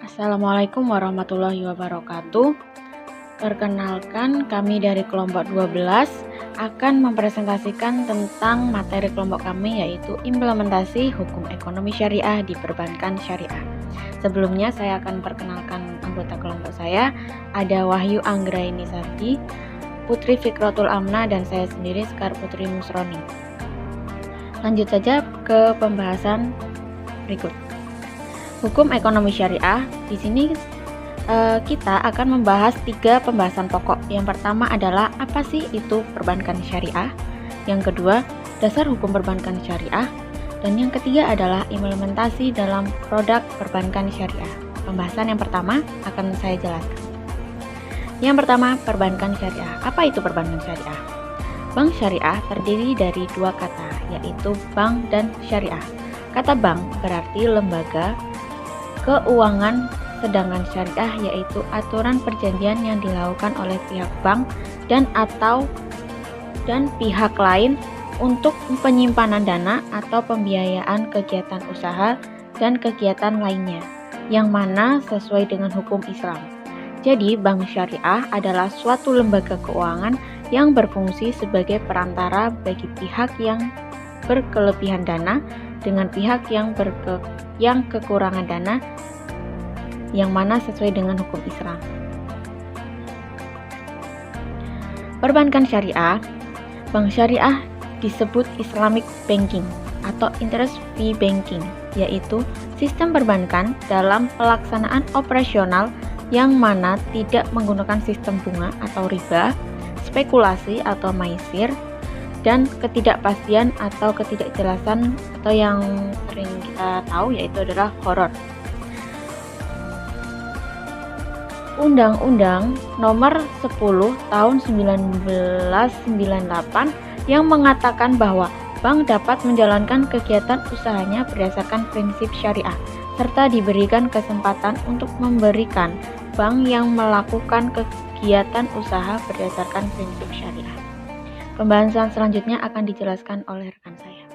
Assalamualaikum warahmatullahi wabarakatuh. Perkenalkan, kami dari kelompok 12 akan mempresentasikan tentang materi kelompok kami, yaitu implementasi hukum ekonomi syariah di perbankan syariah. Sebelumnya saya akan perkenalkan anggota kelompok saya, ada Wahyu Anggraini Sardi, Putri Fikratul Amna, dan saya sendiri Sekar Putri Musroni. Lanjut saja ke pembahasan berikut. Hukum ekonomi syariah. Di sini kita akan membahas 3 pembahasan pokok. Yang pertama adalah apa sih itu perbankan syariah? Yang kedua, dasar hukum perbankan syariah. Dan yang ketiga adalah implementasi dalam produk perbankan syariah. Pembahasan yang pertama akan saya jelaskan. Yang pertama, perbankan syariah. Apa itu perbankan syariah? Bank syariah terdiri dari 2 kata, yaitu bank dan syariah. Kata bank berarti lembaga keuangan, sedangkan syariah yaitu aturan perjanjian yang dilakukan oleh pihak bank dan pihak lain untuk penyimpanan dana atau pembiayaan kegiatan usaha dan kegiatan lainnya, yang mana sesuai dengan hukum Islam. Jadi, bank syariah adalah suatu lembaga keuangan yang berfungsi sebagai perantara bagi pihak yang berkelebihan dana dengan pihak yang kekurangan dana, yang mana sesuai dengan hukum Islam. Perbankan syariah. Bank syariah disebut Islamic banking atau interest free banking, yaitu sistem perbankan dalam pelaksanaan operasional yang mana tidak menggunakan sistem bunga atau riba, spekulasi atau maisir, dan ketidakpastian atau ketidakjelasan atau yang sering kita tahu yaitu adalah horor. Undang-Undang Nomor 10 Tahun 1998 yang mengatakan bahwa bank dapat menjalankan kegiatan usahanya berdasarkan prinsip syariah, serta diberikan kesempatan untuk memberikan bank yang melakukan kegiatan usaha berdasarkan prinsip syariah. Pembahasan selanjutnya akan dijelaskan oleh rekan saya.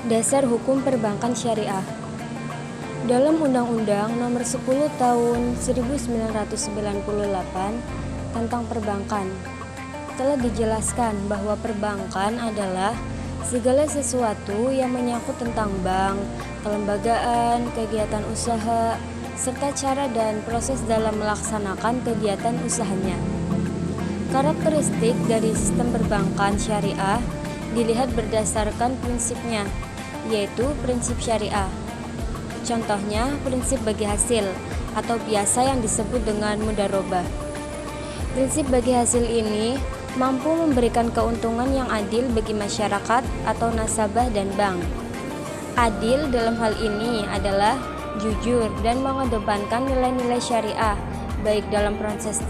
Dasar hukum perbankan syariah. Dalam Undang-Undang Nomor 10 Tahun 1998 tentang perbankan, telah dijelaskan bahwa perbankan adalah segala sesuatu yang menyangkut tentang bank, kelembagaan, kegiatan usaha, serta cara dan proses dalam melaksanakan kegiatan usahanya. Karakteristik dari sistem perbankan syariah dilihat berdasarkan prinsipnya, yaitu prinsip syariah. Contohnya, prinsip bagi hasil atau biasa yang disebut dengan mudharabah. Prinsip bagi hasil ini mampu memberikan keuntungan yang adil bagi masyarakat atau nasabah dan bank. Adil dalam hal ini adalah jujur dan mengedepankan nilai-nilai syariah, baik dalam proses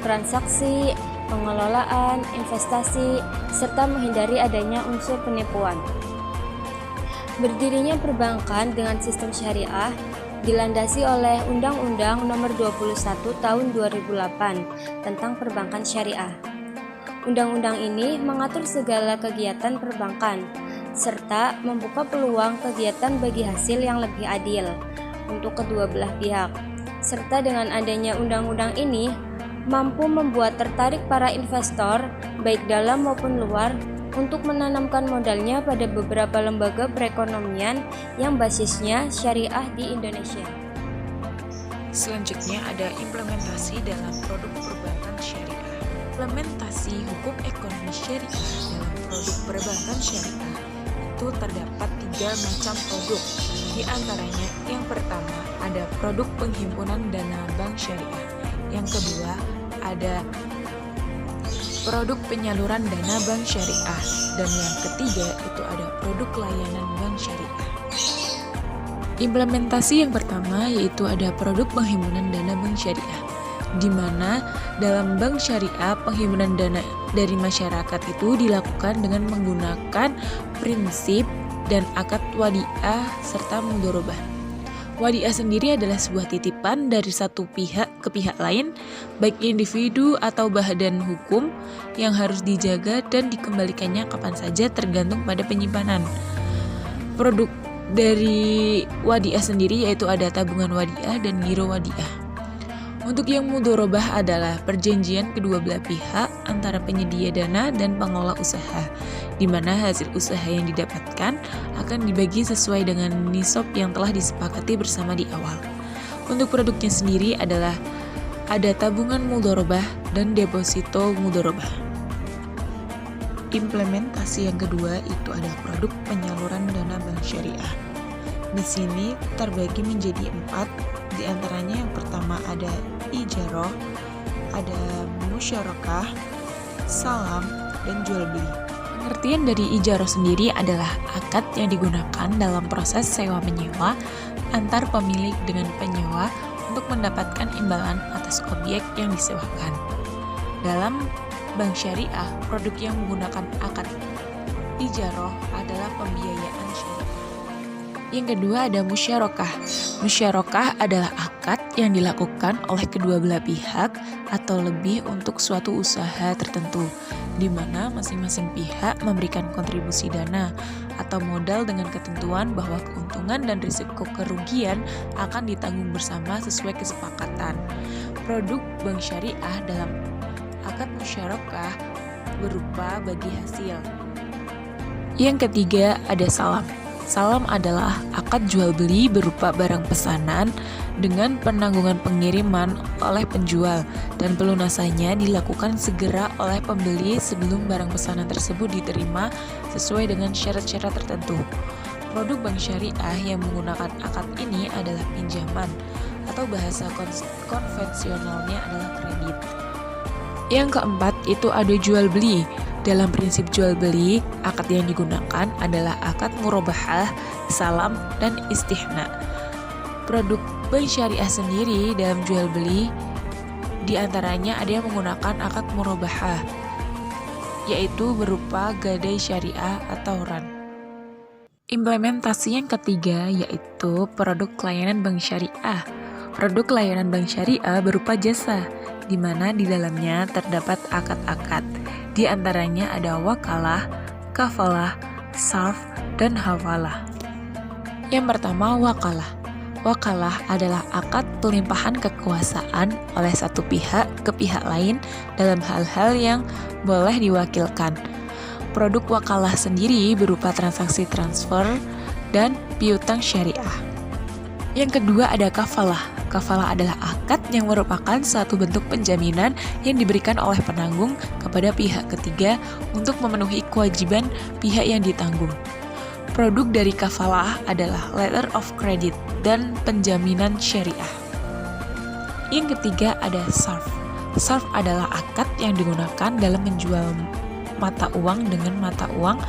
transaksi, pengelolaan, investasi, serta menghindari adanya unsur penipuan. Berdirinya perbankan dengan sistem syariah dilandasi oleh Undang-Undang Nomor 21 Tahun 2008 tentang perbankan syariah. Undang-undang ini mengatur segala kegiatan perbankan serta membuka peluang kegiatan bagi hasil yang lebih adil untuk kedua belah pihak. Serta dengan adanya undang-undang ini mampu membuat tertarik para investor baik dalam maupun luar untuk menanamkan modalnya pada beberapa lembaga perekonomian yang basisnya syariah di Indonesia. Selanjutnya ada implementasi dalam produk perbankan syariah. Implementasi hukum ekonomi syariah dalam produk perbankan syariah itu terdapat 3 macam produk. Di antaranya, yang pertama ada produk penghimpunan dana bank syariah. Yang kedua ada produk penyaluran dana bank syariah, dan yang ketiga itu ada produk layanan bank syariah. Implementasi yang pertama yaitu ada produk penghimpunan dana bank syariah, di mana dalam bank syariah penghimpunan dana dari masyarakat itu dilakukan dengan menggunakan prinsip dan akad wadiah serta mudharabah. Wadiah sendiri adalah sebuah titipan dari satu pihak ke pihak lain, baik individu atau badan hukum, yang harus dijaga dan dikembalikannya kapan saja tergantung pada penyimpanan. Produk Dari wadiah sendiri yaitu ada tabungan wadiah dan giro wadiah. Untuk yang mudorobah adalah perjanjian kedua belah pihak antara penyedia dana dan pengelola usaha, di mana hasil usaha yang didapatkan akan dibagi sesuai dengan nisab yang telah disepakati bersama di awal. Untuk produknya sendiri adalah ada tabungan mudorobah dan deposito mudorobah. Implementasi yang kedua itu adalah produk penyaluran dana bank syariah. Di sini terbagi menjadi 4, di antaranya yang pertama ada ijaroh, ada musyarakah, salam, dan jual beli. Pengertian dari ijaroh sendiri adalah akad yang digunakan dalam proses sewa-menyewa antar pemilik dengan penyewa untuk mendapatkan imbalan atas objek yang disewakan. Dalam bank syariah, produk yang menggunakan akad ijaroh adalah pembiayaan syariah. Yang kedua ada musyarakah. Musyarakah adalah akad yang dilakukan oleh kedua belah pihak atau lebih untuk suatu usaha tertentu, di mana masing-masing pihak memberikan kontribusi dana atau modal dengan ketentuan bahwa keuntungan dan risiko kerugian akan ditanggung bersama sesuai kesepakatan. Produk bank syariah dalam akad musyarakah berupa bagi hasil. Yang ketiga ada salam. Salam adalah akad jual beli berupa barang pesanan dengan penanggungan pengiriman oleh penjual dan pelunasannya dilakukan segera oleh pembeli sebelum barang pesanan tersebut diterima sesuai dengan syarat-syarat tertentu. Produk bank syariah yang menggunakan akad ini adalah pinjaman atau bahasa konvensionalnya adalah kredit. Yang keempat itu ada jual beli. Dalam prinsip jual beli, akad yang digunakan adalah akad murabahah, salam, dan istihna. Produk bank syariah sendiri dalam jual beli, diantaranya ada yang menggunakan akad murabahah, yaitu berupa gadai syariah atau ran. Implementasi yang ketiga yaitu produk layanan bank syariah. Produk layanan bank syariah berupa jasa, di mana di dalamnya terdapat akad-akad. Di antaranya ada wakalah, kafalah, sarf, dan hawalah. Yang pertama, wakalah. Wakalah adalah akad pelimpahan kekuasaan oleh satu pihak ke pihak lain dalam hal-hal yang boleh diwakilkan. Produk wakalah sendiri berupa transaksi transfer dan piutang syariah. Yang kedua ada kafalah. Kafalah adalah akad yang merupakan satu bentuk penjaminan yang diberikan oleh penanggung kepada pihak ketiga untuk memenuhi kewajiban pihak yang ditanggung. Produk dari kafalah adalah letter of credit dan penjaminan syariah. Yang ketiga ada sarf. Sarf adalah akad yang digunakan dalam menjual mata uang dengan mata uang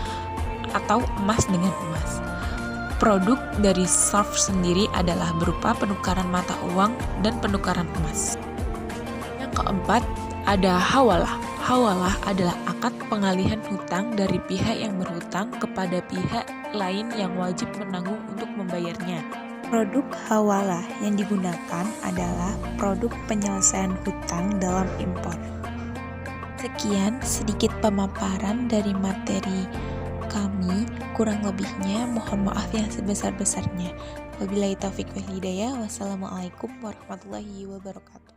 atau emas dengan emas. Produk dari sarf sendiri adalah berupa penukaran mata uang dan penukaran emas. Yang keempat ada hawalah. Hawalah adalah akad pengalihan hutang dari pihak yang berhutang kepada pihak lain yang wajib menanggung untuk membayarnya. Produk hawalah yang digunakan adalah produk penyelesaian hutang dalam impor. Sekian sedikit pemaparan dari materi kami, kurang lebihnya mohon maaf yang sebesar-besarnya. Wabillahi taufik wal hidayah. Wassalamualaikum warahmatullahi wabarakatuh.